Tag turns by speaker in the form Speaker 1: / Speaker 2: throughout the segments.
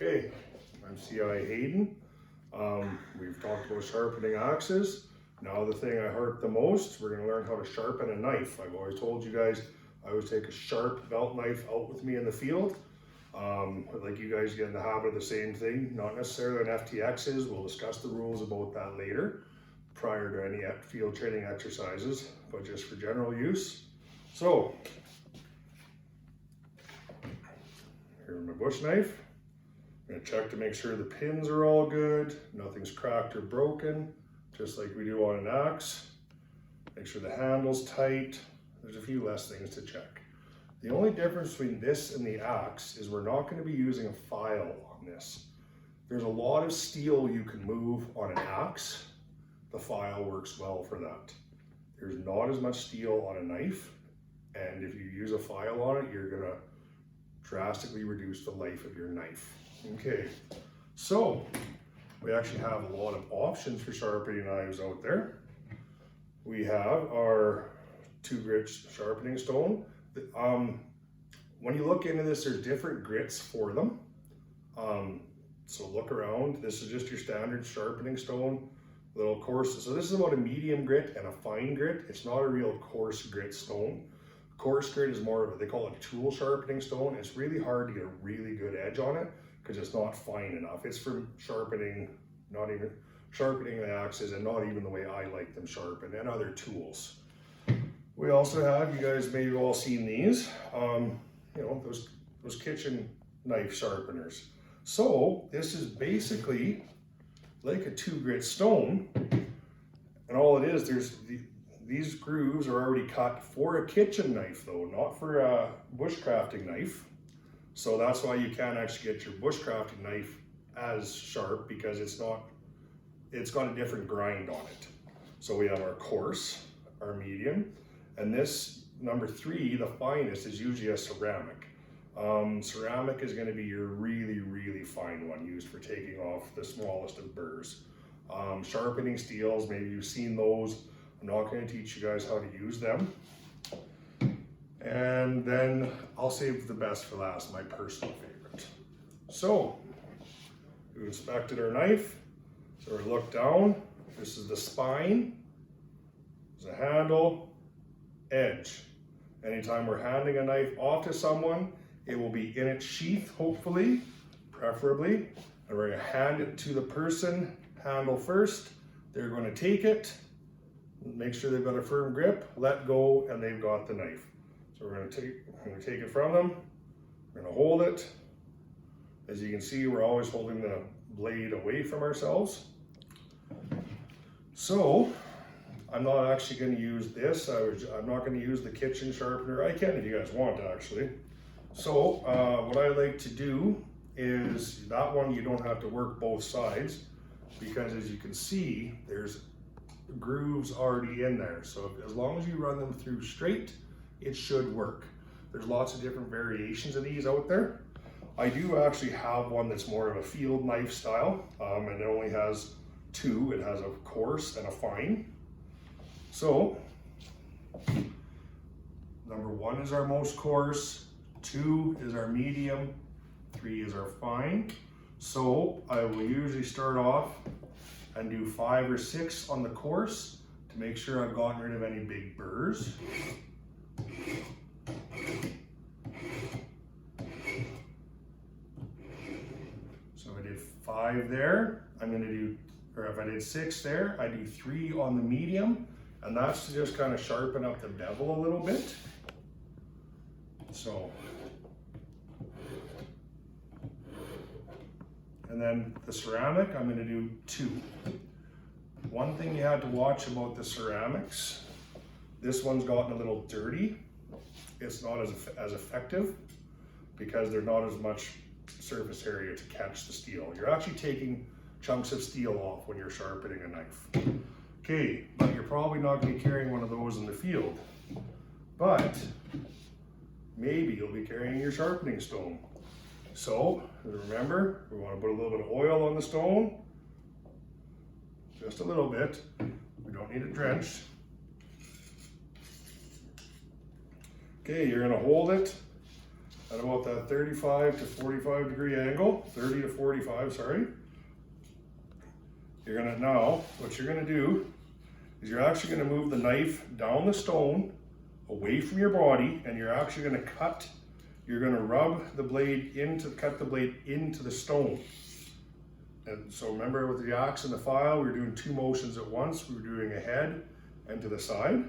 Speaker 1: Okay, I'm CI Heyden. We've talked about sharpening axes. Now the thing I heard the most, we're going to learn how to sharpen a knife. I've always told you guys I always take a sharp belt knife out with me in the field. I'd like you guys to get in the habit of the same thing, not necessarily on FTXs. We'll discuss the rules about that later, prior to any field training exercises, but just for general use. So, here's my bush knife. I'm going to check to make sure the pins are all good, nothing's cracked or broken, just like we do on an axe. Make sure the handle's tight. There's a few less things to check. The only difference between this and the axe is we're not going to be using a file on this. There's a lot of steel you can move on an axe. The file works well for that. There's not as much steel on a knife, and if you use a file on it, you're going to drastically reduce the life of your knife. Okay, so we actually have a lot of options for sharpening knives out there. We have our 2-grit sharpening stone. When you look into this, there's different grits for them. So look around. This is just your standard sharpening stone, little coarse. So this is about a medium grit and a fine grit. It's not a real coarse grit stone. Coarse grit is more of a, they call it a tool sharpening stone. It's really hard to get a really good edge on it because it's not fine enough. It's for sharpening, not even sharpening the axes, and not even the way I like them sharpened, and other tools. We also have, you guys may have all seen these, you know, those kitchen knife sharpeners. So this is basically like a 2-grit stone, and all it is, these grooves are already cut for a kitchen knife though, not for a bushcrafting knife. So that's why you can't actually get your bushcrafting knife as sharp, because it's got a different grind on it. So we have our coarse, our medium, and this number 3, the finest, is usually a ceramic. Ceramic is going to be your really, really fine one, used for taking off the smallest of burrs. Sharpening steels, maybe you've seen those. I'm not going to teach you guys how to use them. And then I'll save the best for last, my personal favorite. So, we inspected our knife. So we look down. This is the spine. There's a handle, edge. Anytime we're handing a knife off to someone, it will be in its sheath, hopefully, preferably. And we're going to hand it to the person, handle first. They're going to take it, make sure they've got a firm grip, let go, and they've got the knife. So we're going to take it from them. We're going to hold it. As you can see, we're always holding the blade away from ourselves. So I'm not actually going to use this. I'm not going to use the kitchen sharpener. I can if you guys want, actually. So what I like to do is, that one you don't have to work both sides, because as you can see, there's grooves already in there. So as long as you run them through straight, it should work. There's lots of different variations of these out there. I do actually have one that's more of a field knife style, and it only has 2. It has a coarse and a fine. So number 1 is our most coarse, 2 is our medium, 3 is our fine. So I will usually start off and do 5 or 6 on the coarse to make sure I've gotten rid of any big burrs. So I did 5 there. I'm going to do, or if I did 6 there, I do 3 on the medium, and that's to just kind of sharpen up the bevel a little bit. So, and then the ceramic, I'm going to do 2. One thing you have to watch about the ceramics, this one's gotten a little dirty. It's not as effective because there's not as much surface area to catch the steel. You're actually taking chunks of steel off when you're sharpening a knife. Okay, but you're probably not going to be carrying one of those in the field. But maybe you'll be carrying your sharpening stone. So remember, we want to put a little bit of oil on the stone. Just a little bit. We don't need it drenched. Okay, you're going to hold it at about that 35 to 45 degree angle, 30 to 45, sorry. You're gonna, now, what you're gonna do is you're actually gonna move the knife down the stone, away from your body, and you're actually gonna cut, you're gonna rub the blade into, cut the blade into the stone. And so remember with the axe and the file, we were doing two motions at once. We were doing ahead and to the side.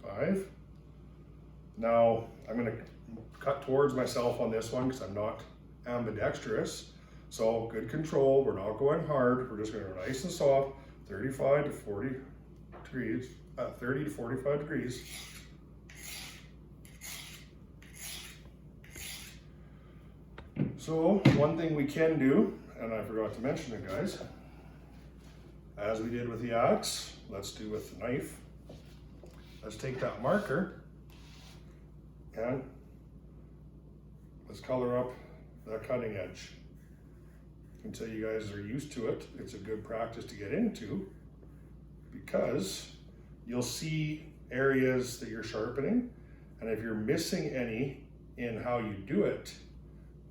Speaker 1: Five. Now I'm gonna cut towards myself on this one because I'm not ambidextrous. So good control, we're not going hard. We're just gonna go nice and soft, 35 to 40 degrees, 30 to 45 degrees. So one thing we can do, and I forgot to mention it guys, as we did with the axe, let's do with the knife. Let's take that marker and let's color up that cutting edge. Until you guys are used to it, it's a good practice to get into because you'll see areas that you're sharpening, and if you're missing any in how you do it,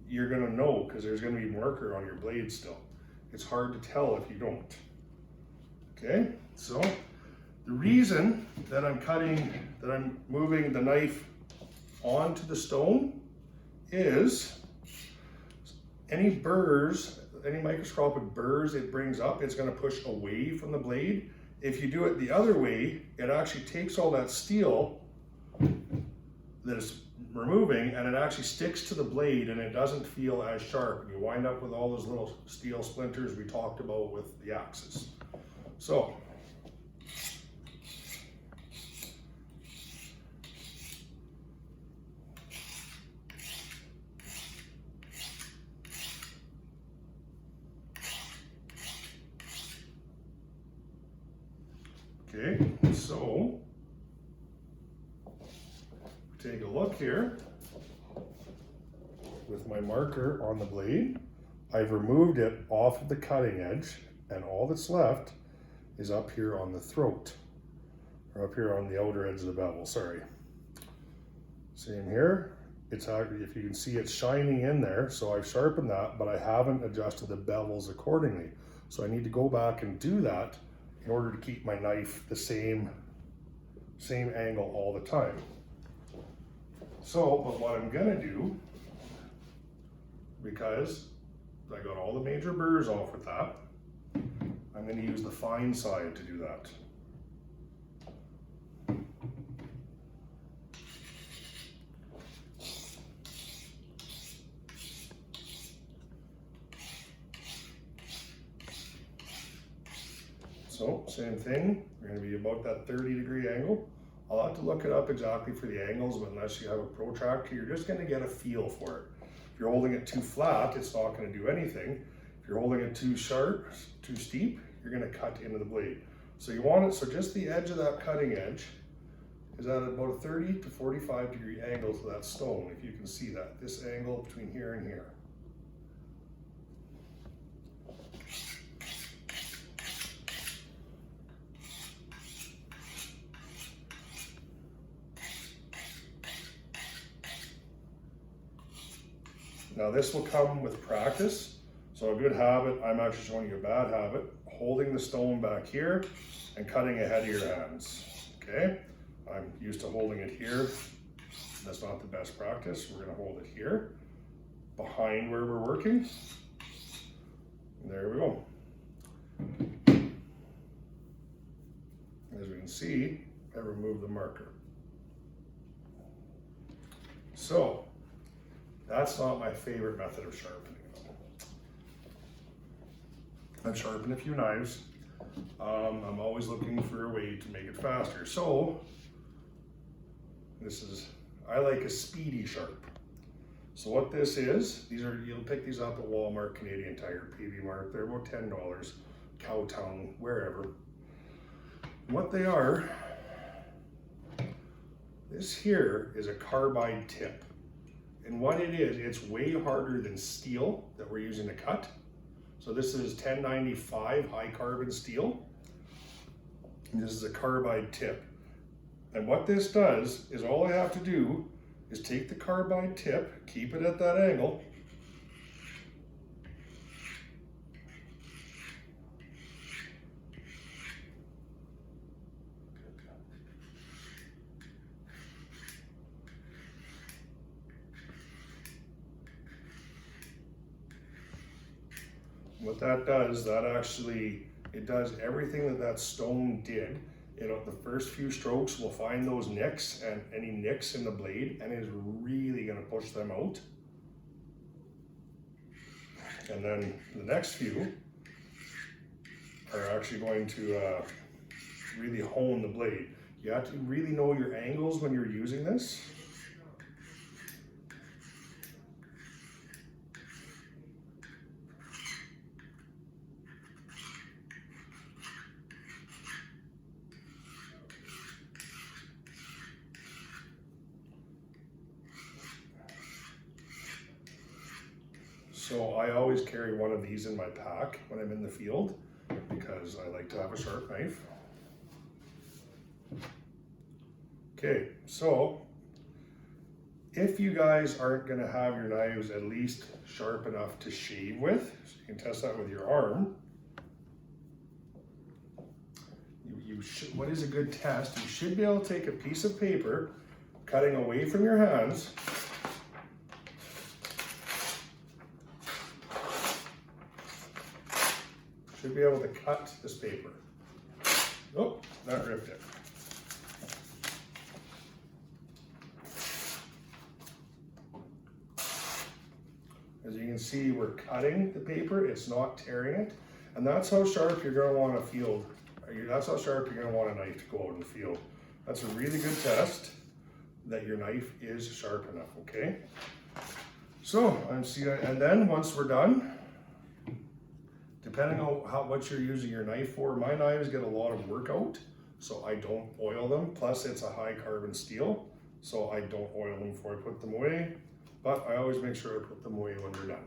Speaker 1: you're gonna know because there's gonna be marker on your blade still. It's hard to tell if you don't. Okay, so the reason that I'm moving the knife onto the stone is any burrs, any microscopic burrs it brings up, it's gonna push away from the blade. If you do it the other way, it actually takes all that steel that is removing and it actually sticks to the blade and it doesn't feel as sharp. And you wind up with all those little steel splinters we talked about with the axes. So, okay, so take a look here with my marker on the blade. I've removed it off of the cutting edge and all that's left is up here on the throat, or up here on the outer edge of the bevel, sorry. Same here, it's actually, if you can see it's shining in there, so I've sharpened that, but I haven't adjusted the bevels accordingly. So I need to go back and do that in order to keep my knife the same angle all the time. So, but what I'm gonna do, because I got all the major burrs off with that, I'm gonna use the fine side to do that. So, same thing, we're gonna be about that 30 degree angle. I'll have to look it up exactly for the angles, but unless you have a protractor, you're just gonna get a feel for it. If you're holding it too flat, it's not gonna do anything. If you're holding it too sharp, too steep, you're gonna cut into the blade. So you want it, so just the edge of that cutting edge is at about a 30 to 45 degree angle to that stone, if you can see that, this angle between here and here. Now this will come with practice. So a good habit, I'm actually showing you a bad habit, holding the stone back here and cutting ahead of your hands, okay? I'm used to holding it here. That's not the best practice. We're gonna hold it here, behind where we're working. And there we go. As we can see, I removed the marker. So, that's not my favorite method of sharpening. I've sharpened a few knives. I'm always looking for a way to make it faster. So, this is, I like a Speedy Sharp. So what this is, you'll pick these up at Walmart, Canadian Tire, PV Mart. They're about $10, Cowtown, wherever. What they are, this here is a carbide tip. And what it is, it's way harder than steel that we're using to cut. So this is 1095 high carbon steel. And this is a carbide tip. And what this does is all I have to do is take the carbide tip, keep it at that angle, what that does, it does everything that that stone did. The first few strokes will find those nicks and any nicks in the blade, and is really going to push them out. And then the next few are actually going to really hone the blade. You have to really know your angles when you're using this. So I always carry one of these in my pack when I'm in the field because I like to have a sharp knife. Okay, so if you guys aren't going to have your knives at least sharp enough to shave with, so you can test that with your arm. What is a good test? You should be able to take a piece of paper, cutting away from your hands, should be able to cut this paper. Oh, that ripped it. As you can see, we're cutting the paper, it's not tearing it. And that's how sharp you're going to want a field. That's how sharp you're going to want a knife to go out in the field. That's a really good test that your knife is sharp enough, okay? So, and then once we're done, depending on what you're using your knife for, my knives get a lot of work out, so I don't oil them. Plus it's a high carbon steel, so I don't oil them before I put them away, but I always make sure I put them away when they're done.